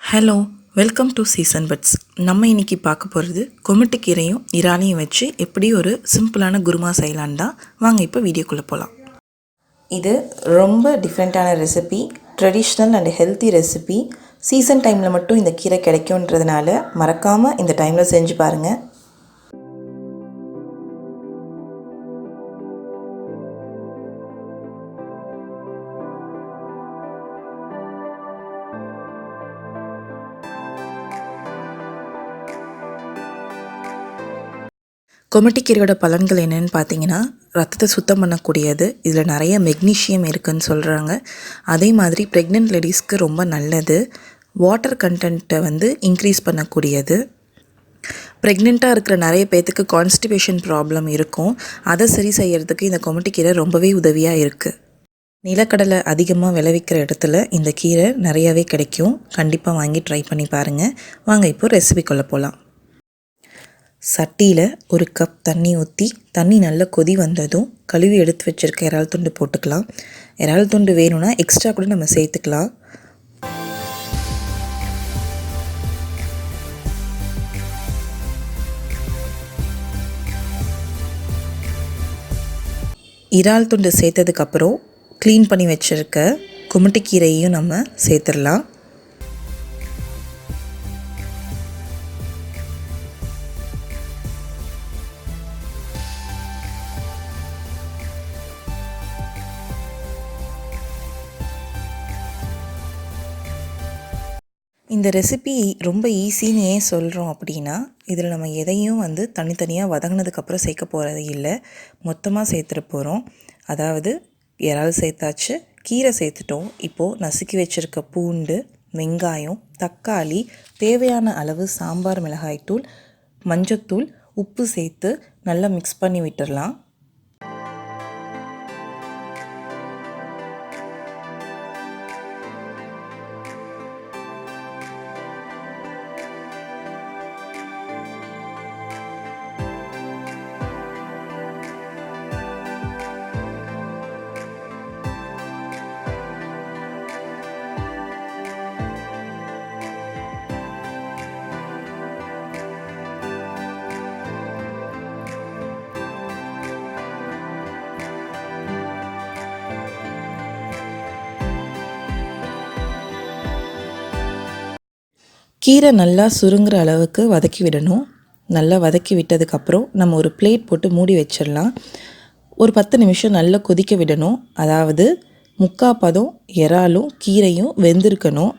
Hello, welcome to Season Buds. நம்ம இன்றைக்கி பார்க்க போகிறது கொமட்டி கீரையும் இறாலையும் வச்சு எப்படி ஒரு சிம்பிளான குருமா செய்யலான்னு தான். வாங்க இப்போ வீடியோக்குள்ளே போகலாம். இது ரொம்ப டிஃப்ரெண்ட்டான recipe, traditional and healthy recipe. Season டைமில் மட்டும் இந்த கீரை கிடைக்கும்ன்றதுனால மறக்காமல் இந்த டைமில் செஞ்சு பாருங்கள். கொமட்டி கீரையோட பலன்கள் என்னென்னு பார்த்தீங்கன்னா, ரத்தத்தை சுத்தம் பண்ணக்கூடியது. இதில் நிறைய மெக்னீஷியம் இருக்குதுன்னு சொல்கிறாங்க. அதே மாதிரி ப்ரெக்னென்ட் லேடிஸ்க்கு ரொம்ப நல்லது. வாட்டர் கண்டென்ட்டை இன்க்ரீஸ் பண்ணக்கூடியது. ப்ரெக்னெண்ட்டாக இருக்கிற நிறைய பேர்த்துக்கு கான்ஸ்டிபேஷன் ப்ராப்ளம் இருக்கும். அதை சரி செய்கிறதுக்கு இந்த கொமட்டி கீரை ரொம்பவே உதவியாக இருக்குது. நிலக்கடலை அதிகமாக விளைவிக்கிற இடத்துல இந்த கீரை நிறையாவே கிடைக்கும். கண்டிப்பாக வாங்கி ட்ரை பண்ணி பாருங்கள். வாங்க இப்போ ரெசிபிக்குள்ளே போகலாம். சட்டியில் ஒரு கப் தண்ணி ஊற்றி, தண்ணி நல்லா கொதி வந்ததும் கழுவி எடுத்து வச்சுருக்க இறால் துண்டு போட்டுக்கலாம். இறால் துண்டு வேணும்னா எக்ஸ்ட்ரா கூட நம்ம சேர்த்துக்கலாம். இறால் துண்டு சேர்த்ததுக்கப்புறம் க்ளீன் பண்ணி வச்சுருக்க கொமட்டி கீரையும் நம்ம சேர்த்துடலாம். இந்த ரெசிபி ரொம்ப ஈஸின்னு ஏன் சொல்கிறோம் அப்படின்னா, இதில் நம்ம எதையும் தனித்தனியாக வதங்கினதுக்கப்புறம் சேர்க்க போகிறது இல்லை, மொத்தமாக சேர்த்துட்டு போகிறோம். அதாவது இறால் சேர்த்தாச்சு, கீரை சேர்த்துட்டோம். இப்போது நசுக்கி வச்சுருக்க பூண்டு, வெங்காயம், தக்காளி, தேவையான அளவு சாம்பார் மிளகாய்த்தூள், மஞ்சத்தூள், உப்பு சேர்த்து நல்லா மிக்ஸ் பண்ணி விட்டுடலாம். கீரை நல்லா சுருங்குற அளவுக்கு வதக்கி விடணும். நல்லா வதக்கி விட்டதுக்கப்புறம் நம்ம ஒரு பிளேட் போட்டு மூடி வச்சிடலாம். ஒரு 10 நிமிஷம் நல்லா கொதிக்க விடணும். அதாவது 3/4 பதம் இறாலும் கீரையும் வெந்திருக்கணும்.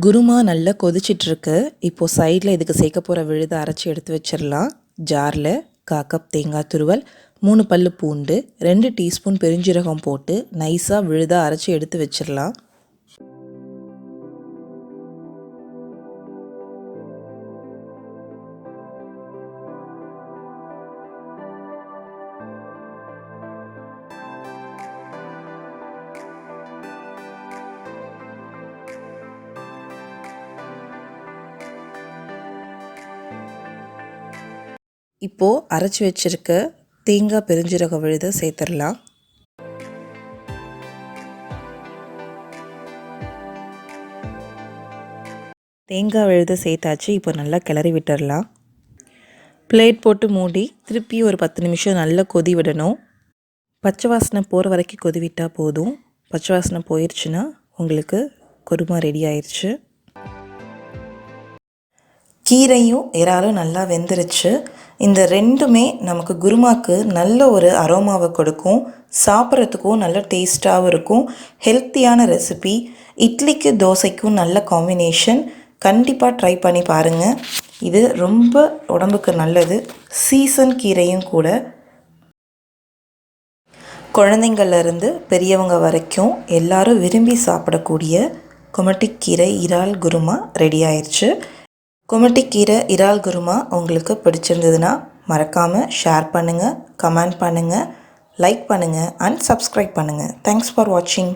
குருமா நல்லா கொதிச்சிட்ருக்கு. இப்போது சைடில் இதுக்கு சேர்க்க போகிற விழுதை அரைச்சி எடுத்து வச்சிடலாம். ஜாரில் 1/4 கப் தேங்காய் துருவல், 3 பல்லு பூண்டு, 2 டீஸ்பூன் பெருஞ்சீரகம் போட்டு நைஸாக விழுதாக அரைச்சி எடுத்து வச்சிடலாம். இப்போது அரைச்சி வச்சுருக்க தேங்காய் பெருஞ்சீரக விழுதை சேர்த்துடலாம். தேங்காய் விழுதை சேர்த்தாச்சு. இப்போ நல்லா கிளறி விட்டுடலாம். பிளேட் போட்டு மூடி திருப்பி ஒரு 10 நிமிஷம் நல்லா கொதி விடணும். பச்சை வாசனை போகிற வரைக்கும் கொதி விட்டால் போதும். பச்சை வாசனை போயிடுச்சுன்னா உங்களுக்கு குருமா ரெடி ஆயிடுச்சு. கீரையும் இறாலும் நல்லா வெந்துருச்சு. இந்த ரெண்டுமே நமக்கு குருமாக்கு நல்ல ஒரு அரோமாவை கொடுக்கும். சாப்பிட்றதுக்கும் நல்ல டேஸ்ட்டாகவும் இருக்கும். ஹெல்த்தியான ரெசிபி. இட்லிக்கு தோசைக்கும் நல்ல காம்பினேஷன். கண்டிப்பாக ட்ரை பண்ணி பாருங்கள். இது ரொம்ப உடம்புக்கு நல்லது. சீசன் கீரையும் கூட. குழந்தைங்கள்லேருந்து பெரியவங்க வரைக்கும் எல்லாரும் விரும்பி சாப்பிடக்கூடிய கொமட்டி கீரை இறால் குருமா ரெடி ஆயிடுச்சு. கொமட்டி கீரை இறால் குருமா உங்களுக்கு பிடிச்சிருந்ததுன்னா மறக்காமல் ஷேர் பண்ணுங்கள், கமெண்ட் பண்ணுங்கள், லைக் பண்ணுங்கள் அண்ட் சப்ஸ்கிரைப் பண்ணுங்கள். தேங்க்ஸ் ஃபார் வாட்சிங்.